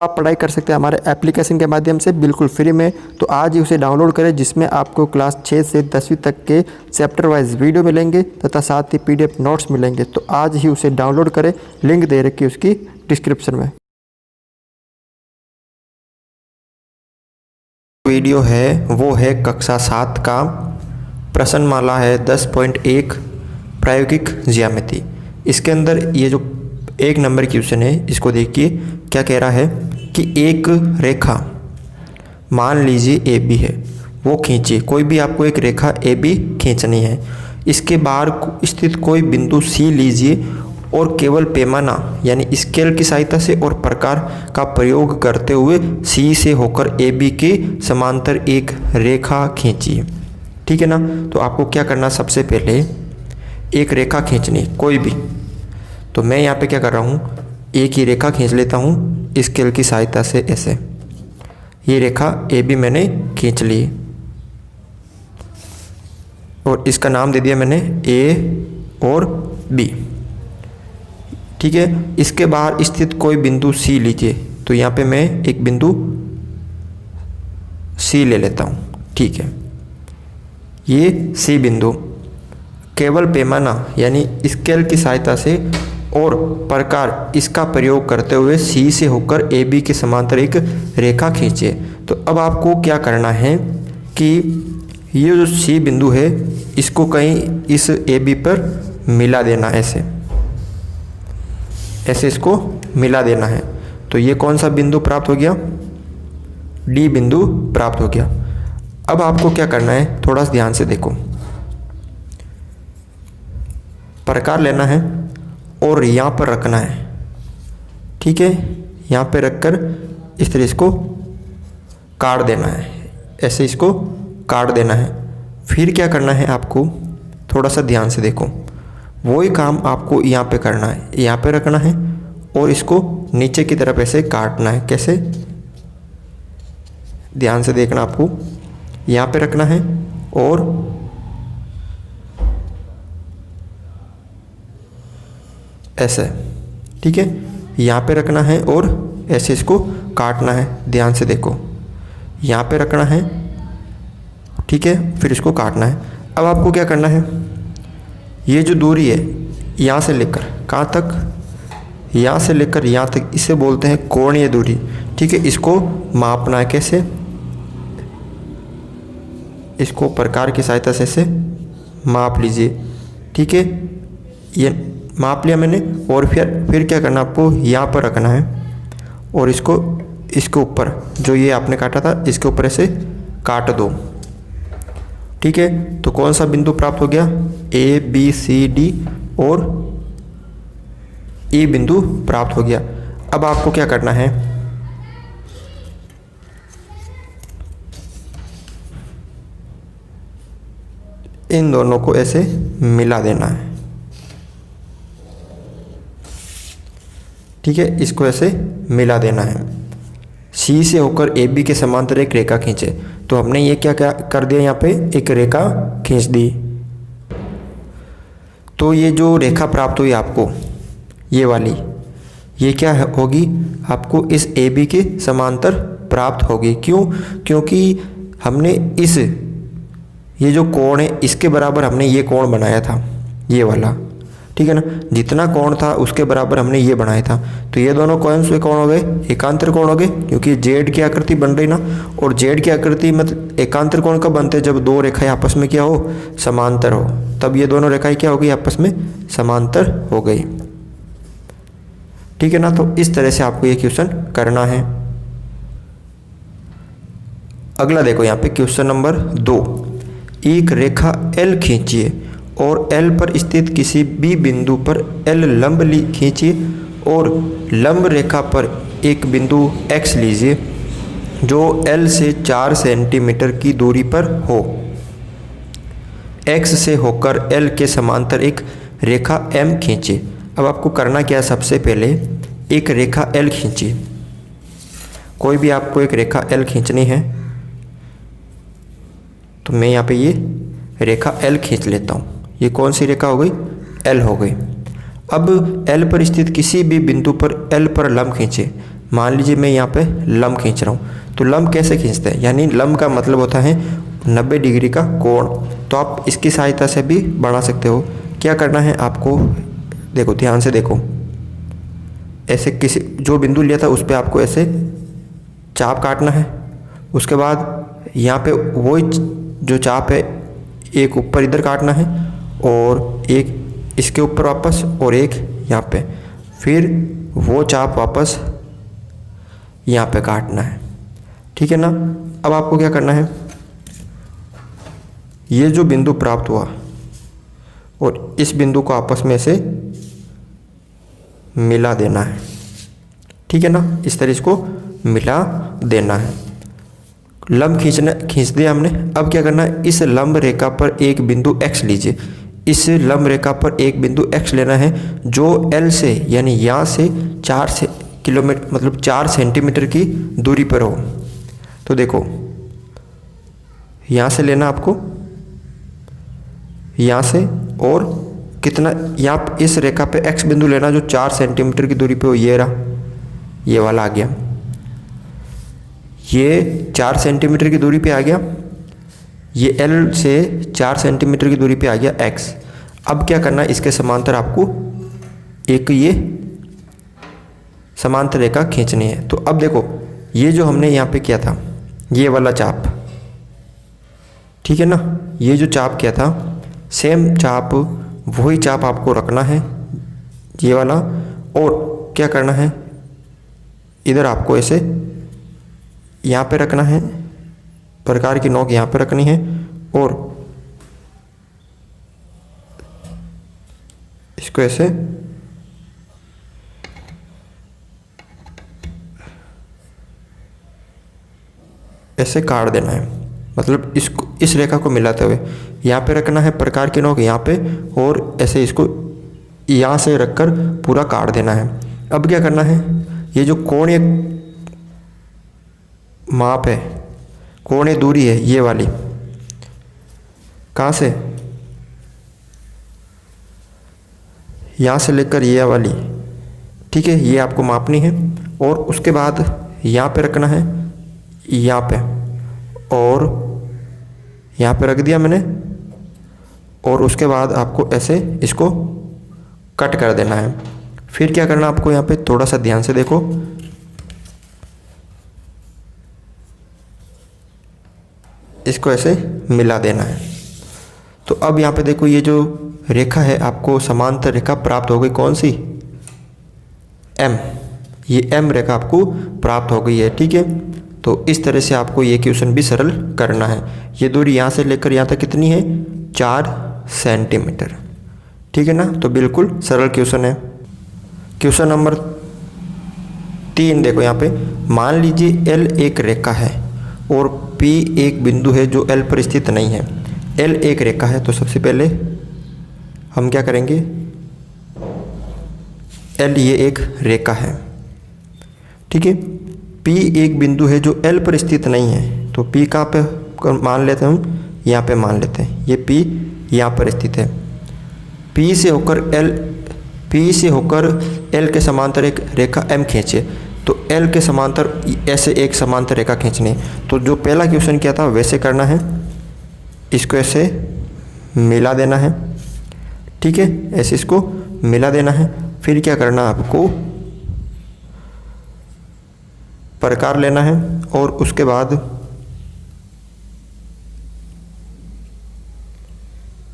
आप पढ़ाई कर सकते हैं हमारे एप्लीकेशन के माध्यम से बिल्कुल फ्री में। तो आज ही उसे डाउनलोड करें, जिसमें आपको क्लास 6 से 10वीं तक के चैप्टर वाइज वीडियो मिलेंगे तथा साथ ही PDF नोट्स मिलेंगे। तो आज ही उसे डाउनलोड करें, लिंक दे रखी है उसकी डिस्क्रिप्शन में। वीडियो है वो है कक्षा 7 का प्रश्नमाला है 10.1 प्रायोगिक ज्यामिति। इसके अंदर ये जो 1 नंबर क्वेश्चन है, इसको देखिए क्या कह रहा है कि एक रेखा मान लीजिए AB है, वो खींचिए। कोई भी आपको एक रेखा AB खींचनी है। इसके बाहर स्थित कोई बिंदु C लीजिए और केवल पैमाना यानी स्केल की सहायता से और प्रकार का प्रयोग करते हुए C से होकर AB के समांतर एक रेखा खींचिए। ठीक है ना। तो आपको क्या करना, सबसे पहले एक रेखा खींचनी कोई भी। तो मैं यहाँ पे क्या कर रहा हूँ, एक ही रेखा खींच लेता हूँ स्केल की सहायता से। ऐसे ये रेखा AB मैंने खींच ली और इसका नाम दे दिया मैंने A और B। ठीक है। इसके बाहर स्थित कोई बिंदु C लीजिए। तो यहाँ पे मैं एक बिंदु C ले लेता हूँ। ठीक है। ये C बिंदु केवल पैमाना यानी स्केल की सहायता से और प्रकार इसका प्रयोग करते हुए C से होकर AB के समांतर एक रेखा खींचे। तो अब आपको क्या करना है कि ये जो C बिंदु है इसको कहीं इस AB पर मिला देना। ऐसे इसको मिला देना है। तो ये कौन सा बिंदु प्राप्त हो गया, D बिंदु प्राप्त हो गया। अब आपको क्या करना है, थोड़ा सा ध्यान से देखो। प्रकार लेना है और यहाँ पर रखना है। ठीक है। यहाँ पे रखकर इस तरह इसको काट देना है। ऐसे इसको काट देना है। फिर क्या करना है आपको, थोड़ा सा ध्यान से देखो। वही काम आपको यहाँ पे करना है, यहाँ पे रखना है और इसको नीचे की तरफ ऐसे काटना है। कैसे, ध्यान से देखना। आपको यहाँ पे रखना है और ऐसे। ठीक है। यहाँ पे रखना है और ऐसे इसको काटना है। ध्यान से देखो, यहाँ पे रखना है। ठीक है। फिर इसको काटना है। अब आपको क्या करना है, ये जो दूरी है यहाँ से लेकर कहाँ तक, यहाँ से लेकर यहाँ तक, इसे बोलते हैं कोणीय दूरी। ठीक है। इसको मापना है। कैसे, इसको प्रकार की सहायता से ऐसे माप लीजिए। ठीक है। ये माप लिया मैंने और फिर क्या करना, आपको यहाँ पर रखना है और इसके ऊपर जो ये आपने काटा था इसके ऊपर ऐसे काट दो। ठीक है। तो कौन सा बिंदु प्राप्त हो गया, A B C D और E बिंदु प्राप्त हो गया। अब आपको क्या करना है, इन दोनों को ऐसे मिला देना है। ठीक है। इसको ऐसे मिला देना है। C से होकर AB के समांतर एक रेखा खींचे। तो हमने ये क्या कर दिया, यहाँ पे एक रेखा खींच दी। तो ये जो रेखा प्राप्त हुई आपको, ये वाली, ये क्या होगी, आपको इस AB के समांतर प्राप्त होगी। क्यों, क्योंकि हमने ये जो कोण है इसके बराबर हमने ये कोण बनाया था, ये वाला। ठीक है ना। जितना कोण था उसके बराबर हमने ये बनाया था। तो ये दोनों कौन से कोण हो गए, एकांतर कोण हो गए, क्योंकि Z की आकृति बन रही ना। और Z की आकृति मतलब एकांतर कोण कब बनते हैं, जब दो रेखाएं आपस में क्या हो, समांतर हो। तब ये दोनों रेखाएं क्या हो गई, आपस में समांतर हो गई। ठीक है ना। तो इस तरह से आपको ये क्वेश्चन करना है। अगला देखो, यहाँ पे क्वेश्चन नंबर 2। एक रेखा L खींचिए और L पर स्थित किसी भी बिंदु पर L लंब खींचिए और लंब रेखा पर एक बिंदु X लीजिए जो L से 4 सेंटीमीटर की दूरी पर हो। X से होकर L के समांतर एक रेखा M खींचिए। अब आपको करना क्या है, सबसे पहले एक रेखा L खींचिए। कोई भी आपको एक रेखा L खींचनी है। तो मैं यहाँ पे ये रेखा L खींच लेता हूँ। ये कौन सी रेखा हो गई, L हो गई। अब L पर स्थित किसी भी बिंदु पर L पर लंब खींचे। मान लीजिए मैं यहाँ पे लंब खींच रहा हूँ, तो लंब कैसे खींचते हैं, यानी लंब का मतलब होता है 90 डिग्री का कोण। तो आप इसकी सहायता से भी बना सकते हो। क्या करना है आपको, देखो ध्यान से देखो, ऐसे किसी जो बिंदु लिया था उस पर आपको ऐसे चाप काटना है। उसके बाद यहाँ पे वही जो चाप है एक ऊपर इधर काटना है और एक इसके ऊपर वापस और एक यहाँ पे, फिर वो चाप वापस यहाँ पे काटना है। ठीक है ना। अब आपको क्या करना है, ये जो बिंदु प्राप्त हुआ और इस बिंदु को आपस में से मिला देना है। ठीक है ना, इस तरह इसको मिला देना है। लंब खींच दिया हमने। अब क्या करना है, इस लंब रेखा पर एक बिंदु x लीजिए। इस लंब रेखा पर एक बिंदु x लेना है जो L से, यानी यहाँ से 4 से किलोमीटर मतलब 4 सेंटीमीटर की दूरी पर हो। तो देखो यहाँ से लेना आपको, यहाँ से, और कितना, यहाँ इस रेखा पे x बिंदु लेना जो 4 सेंटीमीटर की दूरी पे हो। ये रहा, ये वाला आ गया, ये 4 सेंटीमीटर की दूरी पे आ गया। ये L से 4 सेंटीमीटर की दूरी पे आ गया x। अब क्या करना है, इसके समांतर आपको एक ये समांतर रेखा खींचनी है। तो अब देखो ये जो हमने यहाँ पे किया था, ये वाला चाप, ठीक है ना, ये जो चाप किया था सेम चाप, वही चाप आपको रखना है, ये वाला। और क्या करना है, इधर आपको ऐसे यहाँ पे रखना है, प्रकार की नोक यहाँ पे रखनी है और इसको ऐसे ऐसे काट देना है। मतलब इसको इस रेखा को मिलाते हुए यहाँ पे रखना है प्रकार की नोक यहाँ पे, और ऐसे इसको यहाँ से रखकर पूरा काट देना है। अब क्या करना है, ये जो कोणीय माप है, कोणीय दूरी है, ये वाली कहाँ से, यहाँ से लेकर ये वाली, ठीक है, ये आपको मापनी है। और उसके बाद यहाँ पे रखना है, यहाँ पे, और यहाँ पे रख दिया मैंने। और उसके बाद आपको ऐसे इसको कट कर देना है। फिर क्या करना आपको, यहाँ पे थोड़ा सा ध्यान से देखो, इसको ऐसे मिला देना है। तो अब यहाँ पे देखो ये जो रेखा है आपको समांतर रेखा प्राप्त हो गई, कौन सी, M। ये M रेखा आपको प्राप्त हो गई है। ठीक है, तो इस तरह से आपको ये क्वेश्चन भी सरल करना है। ये दूरी यहाँ से लेकर यहाँ तक कितनी है, 4 सेंटीमीटर। ठीक है ना, तो बिल्कुल सरल क्वेश्चन है। क्वेश्चन नंबर 3 देखो यहाँ पे, मान लीजिए L एक रेखा है और P एक बिंदु है जो L पर स्थित नहीं है। L एक रेखा है, तो सबसे पहले हम क्या करेंगे, L ये एक रेखा है, ठीक है। P एक बिंदु है जो L पर स्थित नहीं है, तो P कहाँ पे मान लेते हैं हम, यहाँ पे मान लेते हैं। ये P यहाँ पर स्थित है। P से होकर L के समांतर एक रेखा M खींचे। तो L के समांतर ऐसे एक समांतर रेखा खींचनी है। तो जो पहला क्वेश्चन किया था वैसे करना है, इसको ऐसे मिला देना है, ठीक है, ऐसे इसको मिला देना है। फिर क्या करना आपको, प्रकार लेना है और उसके बाद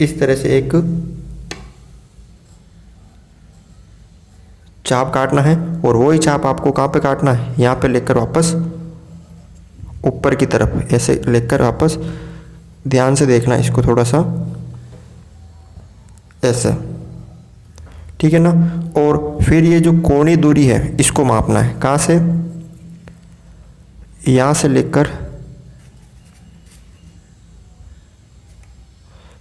इस तरह से एक चाप काटना है। और वही चाप आपको कहाँ पे काटना है, यहाँ पे लेकर वापस ऊपर की तरफ ऐसे लेकर वापस, ध्यान से देखना इसको थोड़ा सा ऐसे, ठीक है ना। और फिर ये जो कोणीय दूरी है इसको मापना है, कहाँ से, यहाँ से लेकर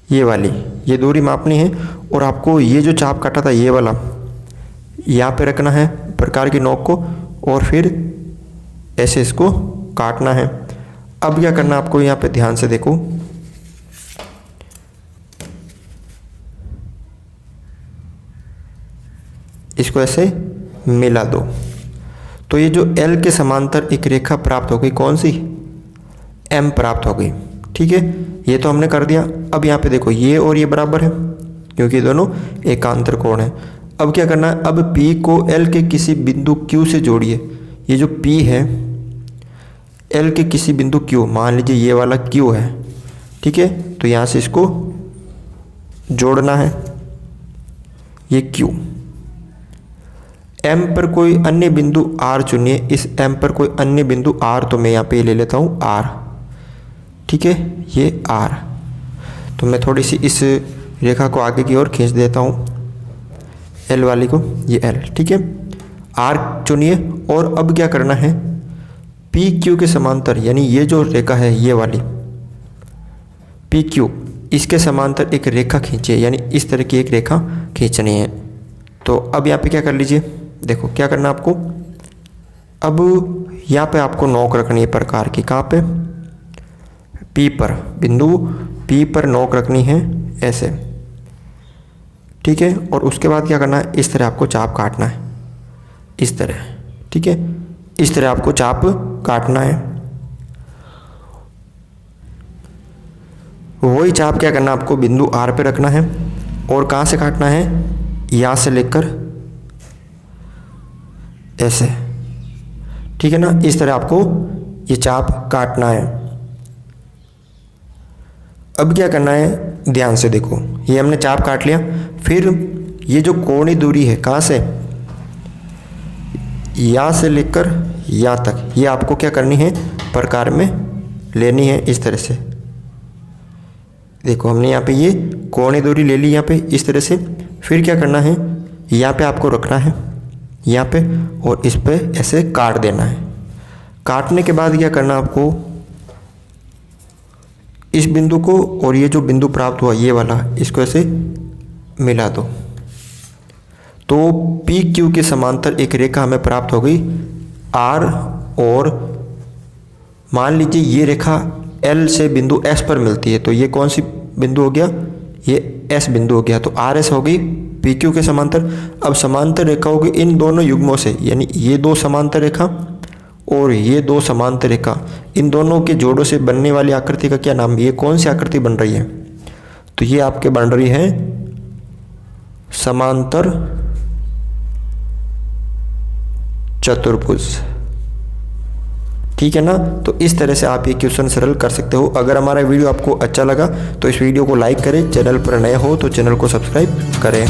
ये वाली, ये दूरी मापनी है। और आपको ये जो चाप काटा था ये वाला यहाँ पे रखना है प्रकार की नोक को, और फिर ऐसे इसको काटना है। अब क्या करना आपको, यहाँ पे ध्यान से देखो, इसको ऐसे मिला दो। तो ये जो L के समांतर एक रेखा प्राप्त हो गई, कौन सी, M प्राप्त हो गई। ठीक है, ये तो हमने कर दिया। अब यहाँ पे देखो ये और ये बराबर है क्योंकि दोनों एकांतर कोण है। अब क्या करना है, अब P को L के किसी बिंदु Q से जोड़िए। ये जो P है L के किसी बिंदु Q, मान लीजिए ये वाला Q है, ठीक है, तो यहाँ से इसको जोड़ना है, ये Q। M पर कोई अन्य बिंदु R चुनिए। इस M पर कोई अन्य बिंदु R, तो मैं यहाँ पे ले लेता हूँ R, ठीक है, ये R। तो मैं थोड़ी सी इस रेखा को आगे की ओर खींच देता हूँ, L वाली को, ये L, ठीक है, R चुनिए। और अब क्या करना है, PQ के समांतर, यानी ये जो रेखा है ये वाली PQ, इसके समांतर एक रेखा खींचिए, यानी इस तरह की एक रेखा खींचनी है। तो अब यहाँ पे क्या कर लीजिए, देखो क्या करना आपको, अब यहाँ पे आपको नोक रखनी है प्रकार की, कहाँ पे, P पर, बिंदु P पर नोक रखनी है ऐसे, ठीक है। और उसके बाद क्या करना है, इस तरह आपको चाप काटना है, इस तरह, ठीक है, इस तरह आपको चाप काटना है। वही चाप क्या करना, आपको बिंदु R पे रखना है और कहाँ से काटना है, यहाँ से लेकर ऐसे, ठीक है ना, इस तरह आपको ये चाप काटना है। अब क्या करना है, ध्यान से देखो, ये हमने चाप काट लिया। फिर ये जो कोणीय दूरी है, कहाँ से, यहाँ से लेकर यहाँ तक, ये आपको क्या करनी है, प्रकार में लेनी है, इस तरह से। देखो हमने यहाँ पे ये कोणीय दूरी ले ली यहाँ पे इस तरह से। फिर क्या करना है, यहाँ पे आपको रखना है, यहाँ पे, और इस पे ऐसे काट देना है। काटने के बाद क्या करना आपको, इस बिंदु को और ये जो बिंदु प्राप्त हुआ ये वाला, इसको ऐसे मिला दो। तो PQ के समांतर एक रेखा हमें प्राप्त हो गई R, और मान लीजिए ये रेखा L से बिंदु S पर मिलती है, तो ये कौन सी बिंदु हो गया, ये S बिंदु हो गया। तो RS हो गई PQ के समांतर। अब समांतर रेखा होगी इन दोनों युग्मों से, यानी ये दो समांतर रेखा और ये दो समांतर रेखा, इन दोनों के जोड़ों से बनने वाली आकृति का क्या नाम, ये कौन सी आकृति बन रही है, तो ये आपके बन रही है समांतर चतुर्भुज, ठीक है ना। तो इस तरह से आप ये क्वेश्चन सरल कर सकते हो। अगर हमारा वीडियो आपको अच्छा लगा तो इस वीडियो को लाइक करें, चैनल पर नए हो तो चैनल को सब्सक्राइब करें।